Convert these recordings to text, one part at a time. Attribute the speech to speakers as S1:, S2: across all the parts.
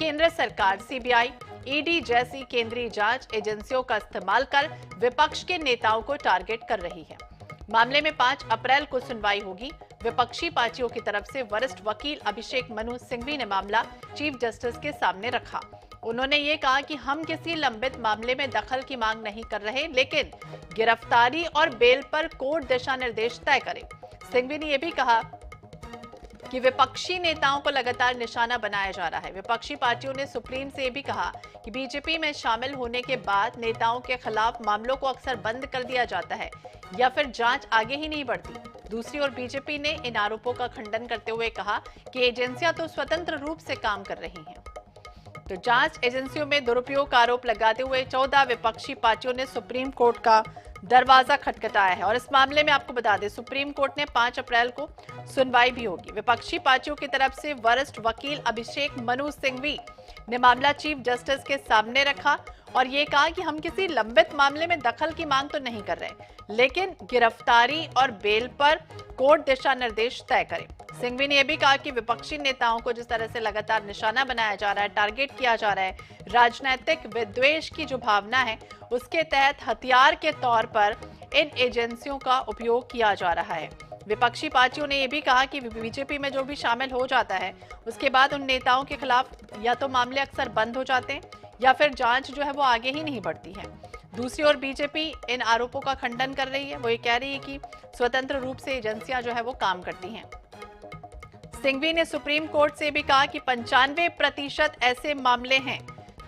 S1: केंद्र सरकार CBI, ED जैसी केंद्रीय जांच एजेंसियों का इस्तेमाल कर विपक्ष के नेताओं को टारगेट कर रही है। मामले में 5 अप्रैल को सुनवाई होगी। विपक्षी पार्टियों की तरफ से वरिष्ठ वकील अभिषेक मनु सिंघवी ने मामला चीफ जस्टिस के सामने रखा। उन्होंने ये कहा कि हम किसी लंबित मामले में दखल की मांग नहीं कर रहे, लेकिन गिरफ्तारी और बेल पर कोर्ट दिशा निर्देश तय करे। सिंघवी ने यह भी कहा कि विपक्षी नेताओं को लगातार निशाना बनाया जा रहा है। विपक्षी पार्टियों ने सुप्रीम से भी कहा कि बीजेपी में शामिल होने के बाद नेताओं के खिलाफ मामलों को अक्सर बंद कर दिया जाता है या फिर जांच आगे ही नहीं बढ़ती। दूसरी ओर बीजेपी ने इन आरोपों का खंडन करते हुए कहा कि एजेंसियां तो स्वतंत्र रूप से काम कर रही हैं। तो जांच एजेंसियों में दुरुपयोग का आरोप लगाते हुए 14 विपक्षी पार्टियों ने सुप्रीम कोर्ट का दरवाजा खटखटाया है। और इस मामले में आपको बता दें, सुप्रीम कोर्ट ने 5 अप्रैल को सुनवाई भी होगी। विपक्षी पार्टियों की तरफ से वरिष्ठ वकील अभिषेक मनु सिंघवी ने मामला चीफ जस्टिस के सामने रखा और ये कहा कि हम किसी लंबित मामले में दखल की मांग तो नहीं कर रहे, लेकिन गिरफ्तारी और बेल पर कोर्ट दिशा निर्देश तय करे। सिंघवी ने यह भी कहा कि विपक्षी नेताओं को जिस तरह से लगातार निशाना बनाया जा रहा है, टारगेट किया जा रहा है, राजनीतिक विद्वेष की जो भावना है उसके तहत हथियार के तौर पर इन एजेंसियों का उपयोग किया जा रहा है। विपक्षी पार्टियों ने यह भी कहा कि बीजेपी में जो भी शामिल हो जाता है उसके बाद उन नेताओं के खिलाफ या तो मामले अक्सर बंद हो जाते हैं या फिर जांच जो है वो आगे ही नहीं बढ़ती है। दूसरी ओर बीजेपी इन आरोपों का खंडन कर रही है। वो ये कह रही है कि स्वतंत्र रूप से एजेंसियां जो है वो काम करती हैं। सिंघवी ने सुप्रीम कोर्ट से भी कहा कि 95% ऐसे मामले हैं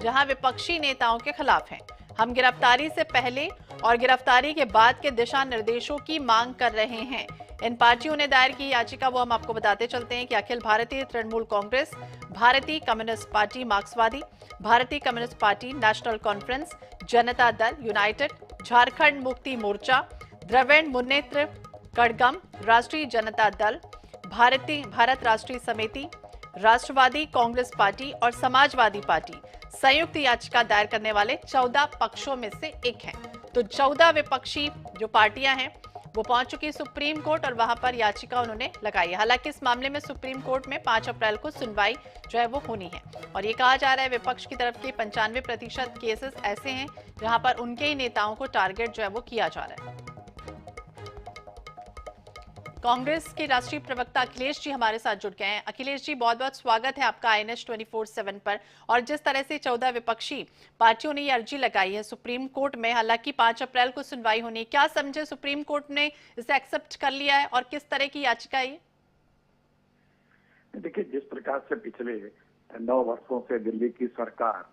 S1: जहां विपक्षी नेताओं के खिलाफ हैं। हम गिरफ्तारी से पहले और गिरफ्तारी के बाद के दिशा निर्देशों की मांग कर रहे हैं। इन पार्टियों ने दायर की याचिका वो हम आपको बताते चलते हैं कि अखिल भारतीय तृणमूल कांग्रेस, भारतीय कम्युनिस्ट पार्टी मार्क्सवादी, भारतीय communist party national conference, Janata Dal United, Jharkhand Mukti Morcha, Dravid Munnetra Kazhagam, राष्ट्रीय जनता दल, भारत राष्ट्रीय समिति, राष्ट्रवादी कांग्रेस पार्टी और समाजवादी पार्टी संयुक्त याचिका दायर करने वाले 14 पक्षों में से एक है। तो 14 विपक्षी जो पार्टियां हैं वो पहुंच चुकी सुप्रीम कोर्ट और वहां पर याचिका उन्होंने लगाई है। हालांकि इस मामले में सुप्रीम कोर्ट में 5 अप्रैल को सुनवाई जो है वो होनी है। और ये कहा जा रहा है विपक्ष की तरफ के 95% केसेस ऐसे हैं जहां पर उनके ही नेताओं को टारगेट जो है वो किया जा रहा है। कांग्रेस के राष्ट्रीय प्रवक्ता अखिलेश जी हमारे साथ जुड़ गए हैं। अखिलेश जी, बहुत बहुत स्वागत है आपका INS 24/7 पर। और जिस तरह से 14 विपक्षी पार्टियों ने ये अर्जी लगाई है सुप्रीम कोर्ट में, हालांकि 5 अप्रैल को सुनवाई होनी है, क्या समझे सुप्रीम कोर्ट ने इसे एक्सेप्ट कर लिया है और किस तरह की याचिका है?
S2: देखिए, जिस प्रकार से पिछले 9 वर्षों से दिल्ली की सरकार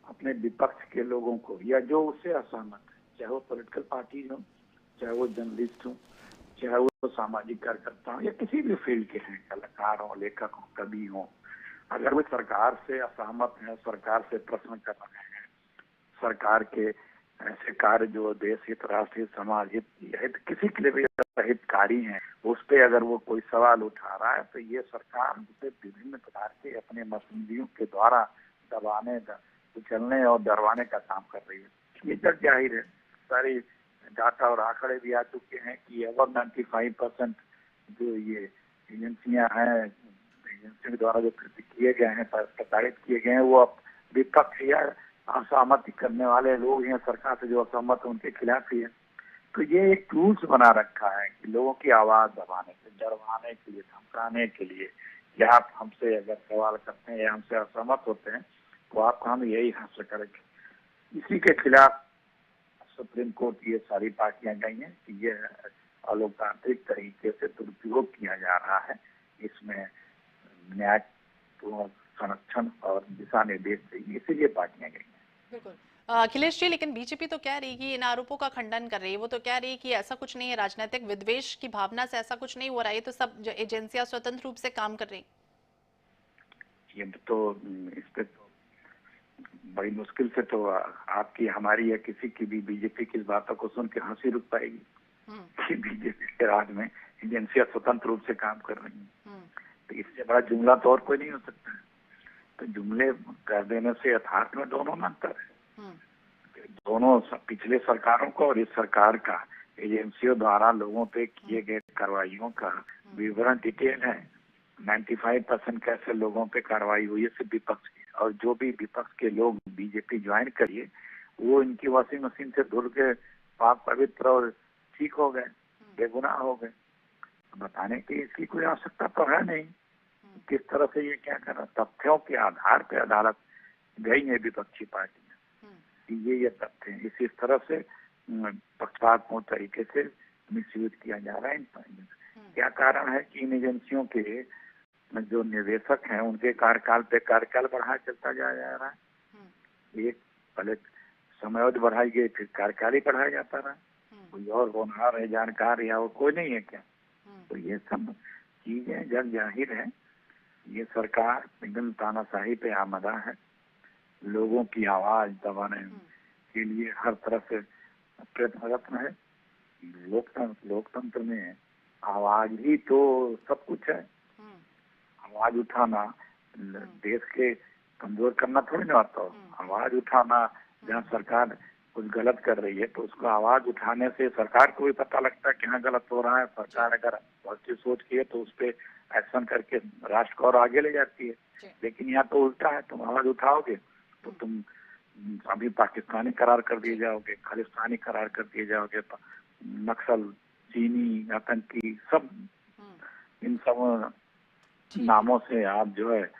S2: अपने विपक्ष के लोगों को या जो उससे असहमत है, चाहे वो पॉलिटिकल पार्टी हो, चाहे वो जर्नलिस्ट हो, चाहे वो सामाजिक कार्यकर्ता हो या किसी भी फील्ड के हैं, कलाकार हो, लेखक हो, कवि हो, अगर वो सरकार से असहमत है, सरकार से प्रश्न कर रहे हैं, सरकार के ऐसे कार्य जो देश हित, राष्ट्र हित, समाज हित किसी के लिए भी हितकारी हैं, उस पर अगर वो कोई सवाल उठा रहा है तो ये सरकार उसे विभिन्न प्रकार के अपने मशीनरियों के द्वारा दबाने, कुचलने और डरवाने का काम कर रही है। ये जग जाहिर है, सारी डाटा और आंकड़े भी आ चुके हैं कि अवर 95% जो ये एजेंसियां हैं, एजेंसियों के द्वारा जो किए गए हैं, प्रताड़ित किए गए हैं, वो अब विपक्ष या असहमति करने वाले लोग हैं, सरकार से जो असहमत है उनके खिलाफ ही है। तो ये एक टूल्स बना रखा है कि लोगों की आवाज दबाने के, डरवाने के लिए, धमकाने के लिए, या आप हमसे अगर सवाल करते हैं या हमसे असहमत होते हैं तो आपको हम यही हासिल करेंगे। इसी के खिलाफ सुप्रीम कोर्ट ये सारी पार्टियां गई हैं कि ये अलोकतांत्रिक तरीके से दुरुपयोग किया जा रहा है, इसमें न्यायपूर्ण संरक्षण और दिशा निर्देश चाहिए, इसीलिए पार्टियां गई हैं।
S1: बिल्कुल अखिलेश जी, लेकिन बीजेपी तो कह रही कि इन आरोपों का खंडन कर रही है। वो तो कह रही है कि ऐसा कुछ नहीं है, राजनीतिक विद्वेष की भावना से ऐसा कुछ नहीं हो रहा है, तो सब एजेंसियां स्वतंत्र रूप से काम कर रही।
S2: ये तो इस पे तो बड़ी मुश्किल से तो आपकी, हमारी या किसी की भी बीजेपी की इस बातों को सुन के हंसी रुक पाएगी कि बीजेपी के राज में एजेंसियां स्वतंत्र रूप से काम कर रही हैं। तो इससे बड़ा जुमला तो और कोई नहीं हो सकता। तो जुमले कर देने से यथार्थ में दोनों में अंतर है। दोनों पिछले सरकारों को और इस सरकार का एजेंसियों द्वारा लोगों पे किए गए कार्रवाइयों का विवरण डिटेल है। 95% कैसे लोगों पे कार्रवाई हुई है सिर्फ विपक्ष की। और जो भी विपक्ष के लोग बीजेपी ज्वाइन करिए वो इनकी वॉशिंग मशीन से धुल के पाक पवित्र और ठीक हो गए, बेगुनाह हो गए। बताने की इसकी कोई आवश्यकता तो है नहीं किस तरह से ये क्या कर रहा। तथ्यों के आधार पर अदालत गई है विपक्षी पार्टियां, ये तथ्य हैं। इस तरह से पक्षपातपूर्ण तरीके से मिसयूज किया जा रहा है। क्या कारण है कि इन एजेंसियों के जो निदेशक हैं उनके कार्यकाल पे कार्यकाल बढ़ा चलता जा रहा है। एक पहले समयावधि बढ़ाई गई, फिर कार्यकाल ही बढ़ाया जाता रहा। कोई और होनहार है, जानकार या वो कोई नहीं है क्या? तो ये सब चीजें जग जाहिर है। ये सरकार एकदम तानाशाही पे आमदा है। लोगों की आवाज दबाने के लिए हर तरफ से प्रयत्नरत है। लोकतंत्र में आवाज ही तो सब कुछ है। आवाज उठाना देश के कमजोर करना थोड़ी ना आता। आवाज उठाना, जहाँ सरकार कुछ गलत कर रही है तो उसको आवाज उठाने से सरकार को भी पता लगता है कि हाँ गलत हो रहा है। सरकार अगर पॉजिटिव सोच की है तो उस पर एक्शन करके राष्ट्र को और आगे ले जाती है। लेकिन यहाँ तो उल्टा है, तुम आवाज उठाओगे तो तुम अभी पाकिस्तानी करार कर दिए जाओगे, खालिस्तानी करार कर दिए जाओगे, नक्सल, चीनी, आतंकी, सब इन सब नामों से आप जो है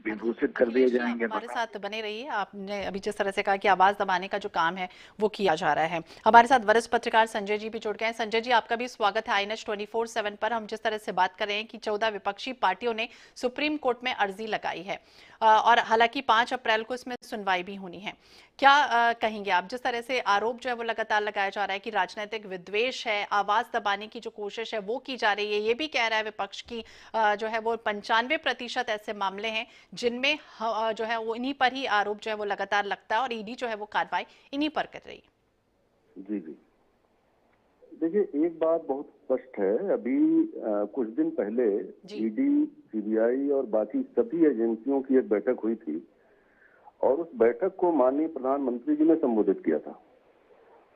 S2: विभूषित कर दिए जाएंगे।
S1: हमारे साथ बने रहिए। आपने अभी जिस तरह से कहा कि आवाज दबाने का जो काम है वो किया जा रहा है। हमारे साथ वरिष्ठ पत्रकार संजय जी भी जुड़ गए हैं। संजय जी, आपका भी स्वागत है INS 24/7 पर। हम जिस तरह से बात कर रहे हैं कि 14 विपक्षी पार्टियों ने सुप्रीम कोर्ट में अर्जी लगाई है और हालांकि 5 अप्रैल को इसमें सुनवाई भी होनी है। क्या कहेंगे आप? जिस तरह से आरोप जो है वो लगातार लगाया जा रहा है कि राजनीतिक विद्वेष है, आवाज दबाने की जो कोशिश है वो की जा रही है। ये भी कह रहा है विपक्ष की जो है वो 95% ऐसे मामले हैं जिनमें जो है वो इन्हीं पर ही आरोप जो है वो लगातार लगता है और ईडी जो है वो कार्रवाई इन्हीं पर कर रही है।
S3: जी जी, देखिए एक बात बहुत स्पष्ट है। अभी कुछ दिन पहले ईडी, CBI और बाकी सभी एजेंसियों की एक बैठक हुई थी और उस बैठक को माननीय प्रधानमंत्री जी ने संबोधित किया था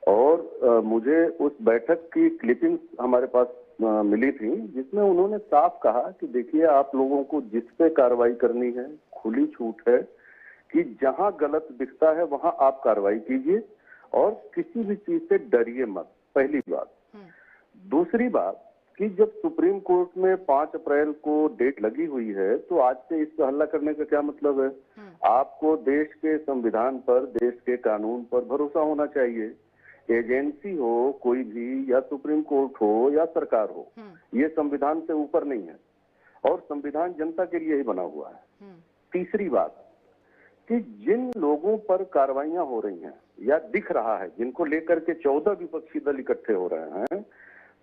S3: और मुझे उस बैठक की क्लिपिंग्स हमारे पास मिली थी जिसमें उन्होंने साफ कहा कि देखिए आप लोगों को जिस पे कार्रवाई करनी है खुली छूट है कि जहां गलत दिखता है वहां आप कार्रवाई कीजिए और किसी भी चीज से डरिए मत। पहली बात। दूसरी बात कि जब सुप्रीम कोर्ट में 5 अप्रैल को डेट लगी हुई है तो आज से इस पर हल्ला करने का क्या मतलब है? आपको देश के संविधान पर, देश के कानून पर भरोसा होना चाहिए। एजेंसी हो कोई भी, या सुप्रीम कोर्ट हो या सरकार हो, ये संविधान से ऊपर नहीं है और संविधान जनता के लिए ही बना हुआ है। तीसरी बात कि जिन लोगों पर कार्रवाइयां हो रही हैं या दिख रहा है, जिनको लेकर के 14 विपक्षी दल इकट्ठे हो रहे हैं,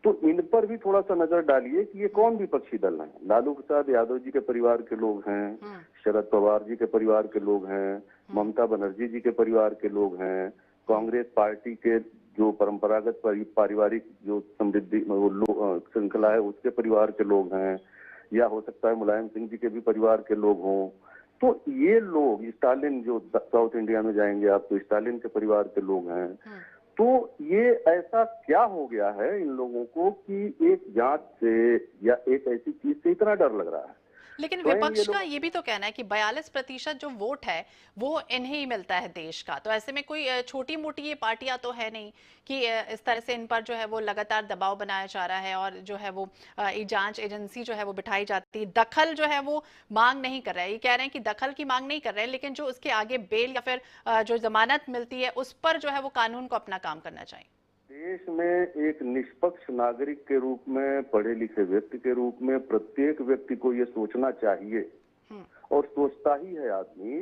S3: तो इन पर भी थोड़ा सा नजर डालिए कि ये कौन विपक्षी दल हैं। लालू प्रसाद यादव जी के परिवार के लोग हैं, शरद पवार जी के परिवार के लोग हैं, ममता बनर्जी जी के परिवार के लोग हैं, कांग्रेस पार्टी के जो परंपरागत पारिवारिक जो समृद्धि श्रृंखला है उसके परिवार के लोग हैं, या हो सकता है मुलायम सिंह जी के भी परिवार के लोग हों। तो ये लोग, स्टालिन जो साउथ इंडिया में जाएंगे आप तो स्टालिन के परिवार के लोग हैं। तो ये ऐसा क्या हो गया है इन लोगों को कि एक जांच से या एक ऐसी चीज से इतना डर लग रहा है?
S1: लेकिन विपक्ष का ये भी तो कहना है कि 42% जो वोट है वो इन्हें ही मिलता है देश का। तो ऐसे में कोई छोटी मोटी ये पार्टियां तो है नहीं कि इस तरह से इन पर जो है वो लगातार दबाव बनाया जा रहा है और जो है वो जांच एजेंसी जो है वो बिठाई जाती है। दखल जो है वो मांग नहीं कर रहा है। ये कह रहे हैं कि दखल की मांग नहीं कर रहे हैं, लेकिन जो उसके आगे बेल या फिर जो जमानत मिलती है उस पर जो है वो कानून को अपना काम करना चाहिए।
S3: देश में एक निष्पक्ष नागरिक के रूप में, पढ़े लिखे व्यक्ति के रूप में प्रत्येक व्यक्ति को ये सोचना चाहिए और सोचता ही है आदमी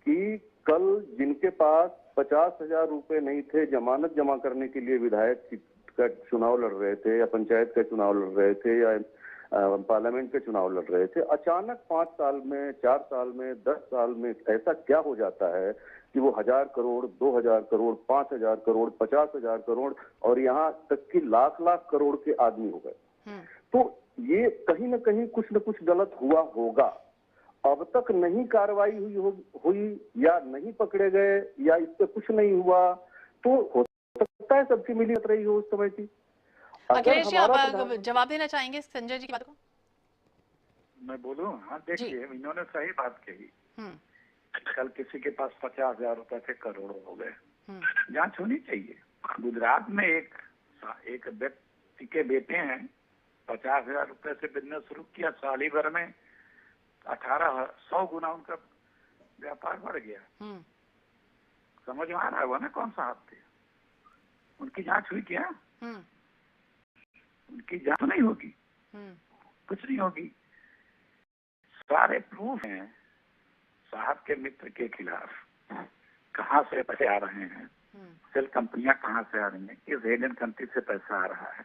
S3: कि कल जिनके पास 50,000 रुपए नहीं थे जमानत जमा करने के लिए विधायक का चुनाव लड़ रहे थे या पंचायत का चुनाव लड़ रहे थे या पार्लियामेंट के चुनाव लड़ रहे थे, अचानक 5 साल में, 4 साल में, 10 साल में ऐसा क्या हो जाता है कि वो 1000 करोड़, 2000 करोड़, 5000 करोड़, 50,000 करोड़ और यहाँ तक कि लाख लाख करोड़ के आदमी हो गए। तो ये कहीं ना कहीं कुछ न कुछ गलत हुआ होगा। अब तक नहीं कार्रवाई हुई या नहीं पकड़े गए या इस पे कुछ नहीं हुआ, तो हो सकता है सबकी मिलीभगत रही हो उस समय की।
S1: अखिलेश जी, आप जवाब देना चाहेंगे संजय जी की बात को?
S2: मैं बोलूं? हाँ, देखिए इन्होंने सही बात कही कल किसी के पास 50,000 रुपए थे, करोड़ों हो गए। जांच होनी चाहिए। गुजरात में एक व्यक्ति के बेटे हैं, 50,000 रुपए से बिजनेस शुरू किया, साल ही भर में 1800 गुना उनका व्यापार बढ़ गया। समझ में आ रहा हुआ ना कौन सा हाथ थे? उनकी जांच हुई क्या? उनकी जांच नहीं होगी, कुछ नहीं होगी। सारे प्रूफ हैं साहब के मित्र के खिलाफ, कहाँ से पैसे आ रहे हैं, सेल कंपनियां कहाँ से आ रही हैं, किस एजेंट कंट्री से पैसा आ रहा है,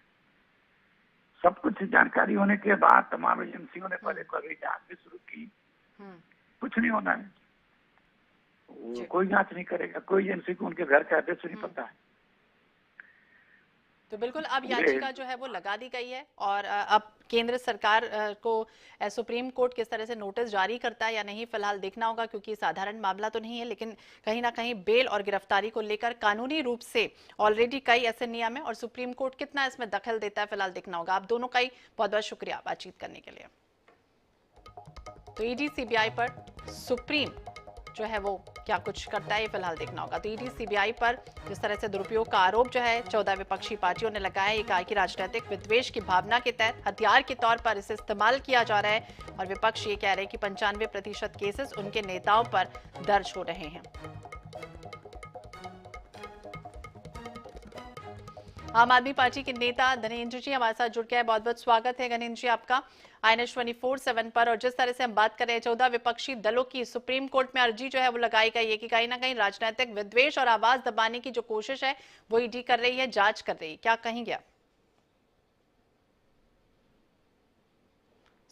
S2: सब कुछ जानकारी होने के बाद तमाम एजेंसियों ने पहले कभी जांच भी शुरू की। कुछ नहीं होना है, कोई जांच नहीं करेगा, कोई एजेंसी को उनके घर का एड्रेस नहीं पता है।
S1: तो बिल्कुल अब याचिका जो है वो लगा दी गई है और अब केंद्र सरकार को सुप्रीम कोर्ट किस तरह से नोटिस जारी करता है या नहीं फिलहाल देखना होगा, क्योंकि साधारण मामला तो नहीं है, लेकिन कहीं ना कहीं बेल और गिरफ्तारी को लेकर कानूनी रूप से ऑलरेडी कई ऐसे नियम है और सुप्रीम कोर्ट कितना इसमें दखल देता है फिलहाल देखना होगा। आप दोनों का ही बहुत बहुत शुक्रिया बातचीत करने के लिए। तो ईडी सीबीआई पर सुप्रीम जो है वो क्या कुछ करता है ये फिलहाल देखना होगा। तो ईडी सीबीआई पर जिस तरह से दुरुपयोग का आरोप जो है 14 विपक्षी पार्टियों ने लगाया, ये कहा कि राजनीतिक विद्वेष की भावना के तहत हथियार के तौर पर इसे इस्तेमाल किया जा रहा है और विपक्ष ये कह रहे हैं कि 95% केसेस उनके नेताओं पर दर्ज हो रहे हैं। आम आदमी पार्टी के नेता धनेंद्र जी हमारे साथ जुड़ गए हैं, बहुत बहुत स्वागत है धनेंद्र जी आपका INS 24/7 पर। और जिस तरह से हम बात कर रहे हैं 14 विपक्षी दलों की सुप्रीम कोर्ट में अर्जी जो है वो लगाई गई है कि कहीं ना कहीं राजनीतिक विद्वेष और आवाज दबाने की जो कोशिश है वो ईडी कर रही है, जांच कर रही है, क्या कहेंगे आप?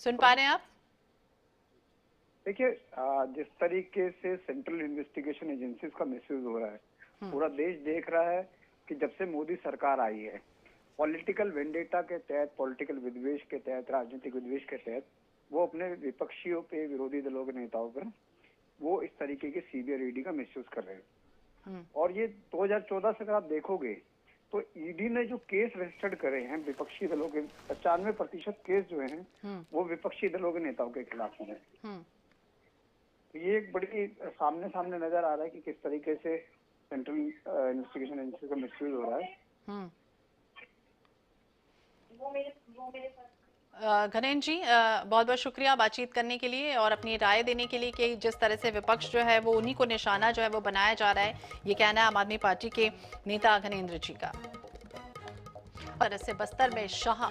S1: सुन पा रहे हैं आप?
S4: देखिए, जिस तरीके से सेंट्रल इन्वेस्टिगेशन एजेंसीज का मिसयूज हो रहा है, पूरा देश देख रहा है कि जब से मोदी सरकार आई है, पॉलिटिकल वेंडेटा के तहत, पॉलिटिकल विद्वेष के तहत, राजनीतिक विद्वेष के तहत वो अपने विपक्षियों पे, विरोधी दलों के नेताओं पर वो इस तरीके के सीबीआई ईडी का मिसयूज कर रहे हैं। और ये 2014 से अगर आप देखोगे तो ईडी ने जो केस रजिस्टर्ड करे हैं विपक्षी दलों के, 95% केस जो हैं वो विपक्षी दलों के नेताओं के खिलाफ हैं। तो ये एक बड़ी सामने नजर आ रहा है कि किस तरीके से सेंट्रल इन्वेस्टिगेशन एजेंसी का मिसयूज हो रहा है।
S1: घनेन जी बहुत बहुत शुक्रिया बातचीत करने के लिए और अपनी राय देने के लिए कि जिस तरह से विपक्ष जो है वो उन्हीं को निशाना जो है वो बनाया जा रहा है, ये कहना है आम आदमी पार्टी के नेता घनेंद्र जी का। और इससे बस्तर में शाह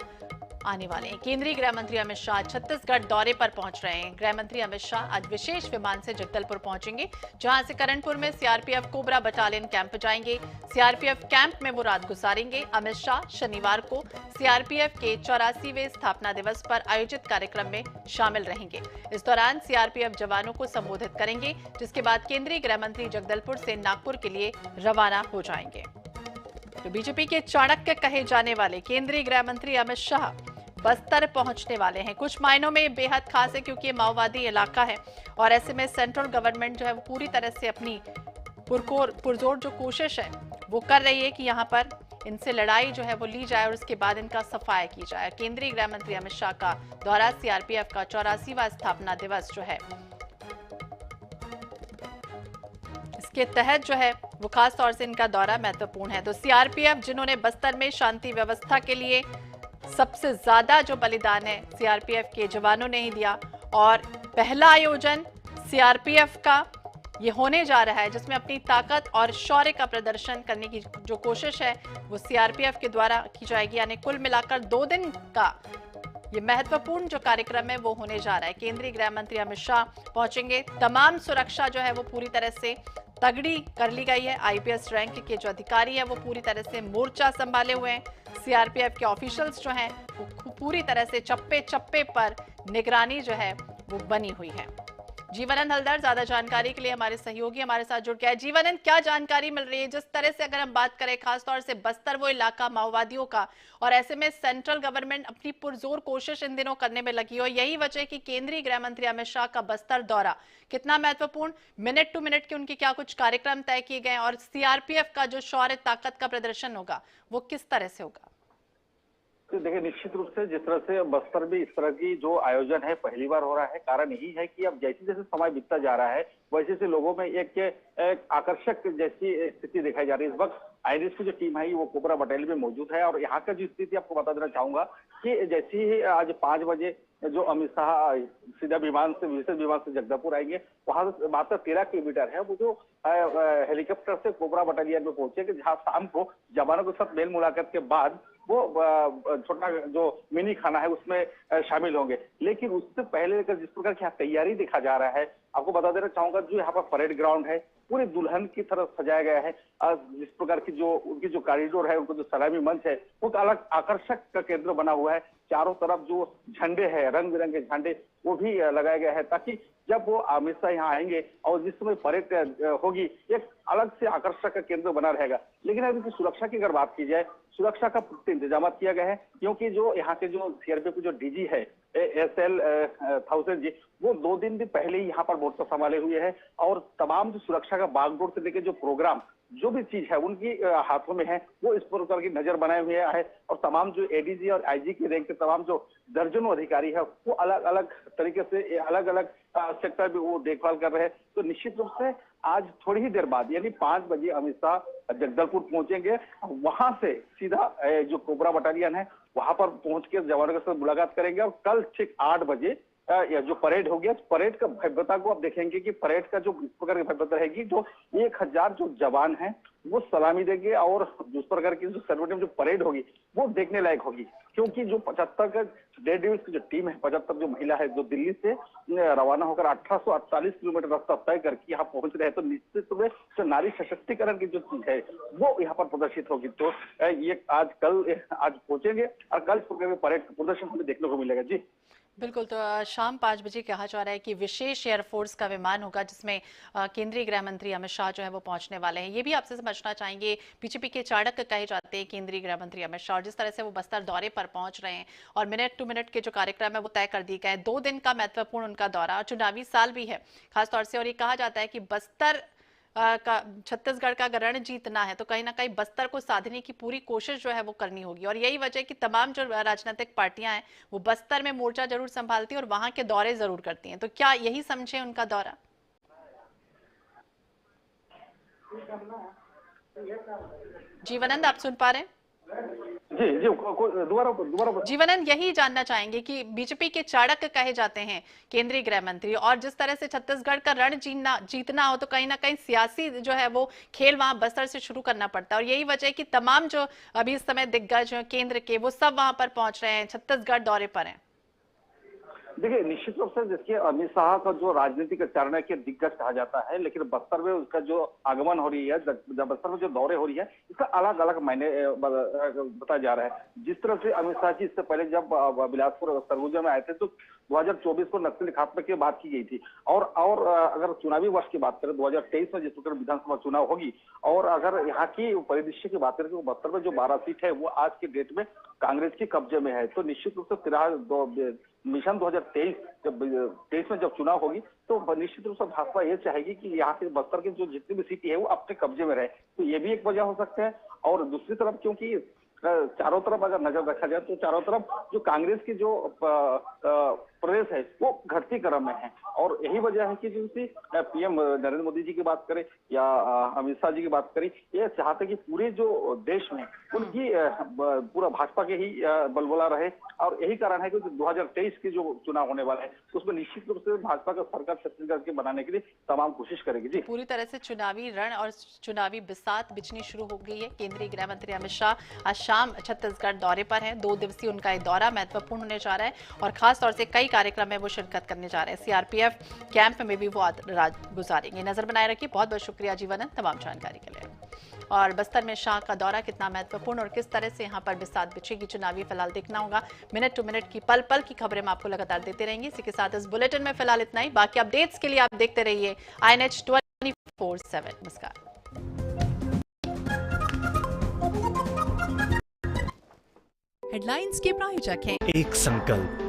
S1: आने वाले हैं। केंद्रीय गृह मंत्री अमित शाह छत्तीसगढ़ दौरे पर पहुंच रहे हैं। गृह मंत्री अमित शाह आज विशेष विमान से जगदलपुर पहुंचेंगे, जहां से करणपुर में सीआरपीएफ कोबरा बटालियन कैंप जाएंगे। सीआरपीएफ कैंप में वो रात गुजारेंगे। अमित शाह शनिवार को सीआरपीएफ के 84वें स्थापना दिवस पर आयोजित कार्यक्रम में शामिल रहेंगे। इस दौरान सीआरपीएफ जवानों को संबोधित करेंगे, जिसके बाद केंद्रीय गृह मंत्री जगदलपुर से नागपुर के लिए रवाना हो जाएंगे। तो बीजेपी के चाणक्य कहे जाने वाले केंद्रीय गृह मंत्री अमित शाह बस्तर पहुंचने वाले हैं। कुछ मायनों में बेहद खास है क्योंकि ये माओवादी इलाका है और ऐसे में सेंट्रल गवर्नमेंट जो है वो पूरी तरह से अपनी पुरजोर जो कोशिश है वो कर रही है कि यहाँ पर इनसे लड़ाई जो है वो ली जाए और उसके बाद इनका सफाया की जाए। केंद्रीय गृह मंत्री अमित शाह का दौरा सीआरपीएफ का 84वां स्थापना दिवस जो है इसके तहत जो है वो खास तौर से इनका दौरा महत्वपूर्ण है। तो सीआरपीएफ जिन्होंने बस्तर में शांति व्यवस्था के लिए सबसे ज्यादा जो बलिदान है सीआरपीएफ के जवानों ने ही दिया और पहला आयोजन सीआरपीएफ का ये होने जा रहा है, जिसमें अपनी ताकत और शौर्य का प्रदर्शन करने की जो कोशिश है वो सीआरपीएफ के द्वारा की जाएगी। यानी कुल मिलाकर 2 दिन का ये महत्वपूर्ण जो कार्यक्रम है वो होने जा रहा है। केंद्रीय गृह मंत्री अमित शाह पहुंचेंगे। तमाम सुरक्षा जो है वो पूरी तरह से तगड़ी कर ली गई है। आईपीएस रैंक के जो अधिकारी हैं वो पूरी तरह से मोर्चा संभाले हुए हैं। सीआरपीएफ के ऑफिशियल्स जो हैं वो पूरी तरह से चप्पे चप्पे पर निगरानी जो है वो बनी हुई है। जीवनंद हलदर ज्यादा जानकारी के लिए हमारे सहयोगी हमारे साथ जुड़ गया है। जीवनंद, क्या जानकारी मिल रही है जिस तरह से अगर हम बात करें खासतौर से बस्तर वो इलाका माओवादियों का, और ऐसे में सेंट्रल गवर्नमेंट अपनी पुरजोर कोशिश इन दिनों करने में लगी हो, यही वजह है कि केंद्रीय गृह मंत्री अमित शाह का बस्तर दौरा कितना महत्वपूर्ण, मिनट टू मिनट के उनके क्या कुछ कार्यक्रम तय किए गए और सीआरपीएफ का जो शौर्य ताकत का प्रदर्शन होगा वो किस तरह से होगा?
S5: तो देखिए, निश्चित रूप से जिस तरह से बस्तर में इस तरह की जो आयोजन है पहली बार हो रहा है, कारण यही है कि अब जैसे जैसे समय बीतता जा रहा है वैसे से लोगों में एक आकर्षक जैसी स्थिति दिखाई जा रही है। इस वक्त आईएनएस की जो टीम है वो कोबरा बटालियन में मौजूद है और यहाँ का जो स्थिति आपको बता देना चाहूंगा कि जैसे ही आज 5 बजे जो अमित शाह सीधा विशेष विमान से जगदलपुर आएंगे, वहां से मात्र 13 किलोमीटर है, वो जो हेलीकॉप्टर से कोबरा बटालियन में पहुंचेंगे, जहां शाम को जवानों के साथ मेल मुलाकात के बाद वो छोटा जो मिनी खाना है उसमें शामिल होंगे। लेकिन उससे पहले जिस प्रकार की तैयारी देखा जा रहा है, आपको बता देना चाहूंगा, जो यहाँ पर परेड ग्राउंड है पूरी दुल्हन की तरह सजाया गया है। जिस प्रकार की जो उनकी जो कॉरिडोर है, उनको जो सलामी मंच है, वो एक अलग आकर्षक का केंद्र बना हुआ है। चारों तरफ जो झंडे हैं, रंग बिरंगे झंडे, वो भी लगाया गया है, ताकि जब वो अमित शाह यहाँ आएंगे और जिस समय परेड होगी एक अलग से आकर्षक का केंद्र बना रहेगा। लेकिन अभी सुरक्षा की अगर बात की जाए, सुरक्षा का पुख्ता इंतजाम किया गया है, क्योंकि जो यहाँ के जो सीआरपीएफ जो डीजी है SL 1000 जी, वो 2 दिन भी पहले ही यहाँ पर मोर्चा संभाले हुए है और तमाम जो सुरक्षा का बागडोर से लेकर जो प्रोग्राम जो भी चीज है उनकी हाथों में है, वो इस प्रकार की नजर बनाए हुए है और तमाम जो एडीजी और आईजी के रैंक के तमाम जो दर्जनों अधिकारी है वो अलग अलग तरीके से अलग अलग सेक्टर में वो देखभाल कर रहे हैं। तो निश्चित रूप से आज थोड़ी ही देर बाद यानी 5 बजे अमित शाह जगदलपुर पहुंचेंगे, वहां से सीधा जो कोबरा बटालियन है वहां पर पहुंच के जवानों के साथ मुलाकात करेंगे और कल ठीक 8 बजे जो परेड होगी, परेड का भव्यता को आप देखेंगे कि परेड का जो इस प्रकार की भव्यता रहेगी, जो 1000 जो जवान हैं वो सलामी देंगे और जिस प्रकार की जो सर्वोटम जो परेड होगी वो देखने लायक होगी, क्योंकि जो 75 का डेड की जो टीम है, 75 जो महिला है, जो दिल्ली से रवाना होकर 1848 किलोमीटर रास्ता तय करके यहाँ पहुंच रहे हैं, तो निश्चित रूप से नारी सशक्तिकरण की जो चीज है वो यहाँ पर प्रदर्शित होगी। तो ये आज पहुंचेंगे और कल परेड प्रदर्शन हमें देखने को मिलेगा। जी
S1: बिल्कुल। तो शाम 5 बजे कहा जा रहा है कि विशेष एयरफोर्स का विमान होगा, जिसमें केंद्रीय गृह मंत्री अमित शाह जो है वो पहुंचने वाले हैं। ये भी आपसे समझना चाहेंगे, बीजेपी के चाणक्य कहे जाते हैं केंद्रीय गृह मंत्री अमित शाह, और जिस तरह से वो बस्तर दौरे पर पहुंच रहे हैं और मिनट टू मिनट के जो कार्यक्रम है वो तय कर दिए गए। 2 दिन का महत्वपूर्ण उनका दौरा, चुनावी साल भी है खासतौर से, और ये कहा जाता है कि बस्तर का छत्तीसगढ़ का अगर रण जीतना है तो कहीं ना कहीं बस्तर को साधने की पूरी कोशिश जो है वो करनी होगी, और यही वजह कि तमाम जो राजनीतिक पार्टियां हैं वो बस्तर में मोर्चा जरूर संभालती हैं और वहां के दौरे जरूर करती हैं। तो क्या यही समझे उनका दौरा? जीवनंद, आप सुन पा रहे हैं?
S5: जी दोबारा
S1: जीवनंद, यही जानना चाहेंगे कि बीजेपी के चाणक्य कहे जाते हैं केंद्रीय गृह मंत्री, और जिस तरह से छत्तीसगढ़ का रण जीतना हो तो कहीं ना कहीं सियासी जो है वो खेल वहां बस्तर से शुरू करना पड़ता है, और यही वजह है कि तमाम जो अभी इस समय दिग्गज केंद्र के वो सब वहां पर पहुंच रहे हैं, छत्तीसगढ़ दौरे पर हैं।
S5: देखिए, निश्चित रूप से जिसके अमित शाह का जो राजनीतिक चाणक्य दिग्गज कहा जाता है, लेकिन बस्तर में उसका जो आगमन हो रही है, बस्तर में जो दौरे हो रही है, इसका अलग अलग मायने बताया जा रहा है। जिस तरह से अमित शाह जी इससे पहले जब बिलासपुर सरगुजा में आए थे तो 2024 को नक्सली खात्मे की बात की गई थी, और अगर चुनावी वर्ष की बात करें 2023 में जिस प्रकार विधानसभा चुनाव होगी, और अगर यहाँ की परिदृश्य की बात करें तो बस्तर में जो 12 सीट है वो आज के डेट में कांग्रेस के कब्जे में है। तो निश्चित रूप से मिशन 2023 में जब चुनाव होगी तो निश्चित रूप से भाजपा ये चाहेगी कि यहाँ के बस्तर की जो जितनी भी सीटें है वो अपने कब्जे में रहे, तो ये भी एक वजह हो सकता है। और दूसरी तरफ क्योंकि चारों तरफ अगर नजर रखा जाए तो चारों तरफ जो कांग्रेस की जो प्रदेश है वो घटती क्रम में है, और यही वजह है कि जिनसे पीएम नरेंद्र मोदी जी की बात करें या अमित शाह जी की बात करें, ये चाहते कि पूरे जो देश में उनकी पूरा भाजपा के ही बलबला रहे, और यही कारण है कि 2023 की जो चुनाव होने वाला है उसमें निश्चित रूप से भाजपा का सरकार छत्तीसगढ़ के बनाने के लिए तमाम कोशिश करेगी। जी
S1: पूरी तरह से चुनावी रण और चुनावी बिसात बिछनी शुरू हो गई है। केंद्रीय गृह मंत्री अमित शाह आज शाम छत्तीसगढ़ दौरे पर हैं। 2 दिवसीय उनका ये दौरा महत्वपूर्ण होने जा रहा है और खास तौर से कई कार्यक्रम में वो शिरकत करने जा रहे हैं। सीआरपीएफ कैंप में भी वो रात गुजारेंगे। नजर बनाए रखिए। बहुत बहुत शुक्रिया जीवनंद तमाम जानकारी के लिए। और बस्तर में शाह का दौरा कितना महत्वपूर्ण और किस तरह से यहाँ पर बिसात बिछेगी चुनावी फिलहाल देखना होगा। मिनट टू मिनट की पल पल की खबरें हम आपको लगातार देते रहेंगे। इसी के साथ इस बुलेटिन में फिलहाल इतना ही। बाकी अपडेट्स के लिए आप देखते रहिए INH 24/7। नमस्कार।
S6: हेडलाइंस के प्रायोजक हैं
S7: एक संकल्प,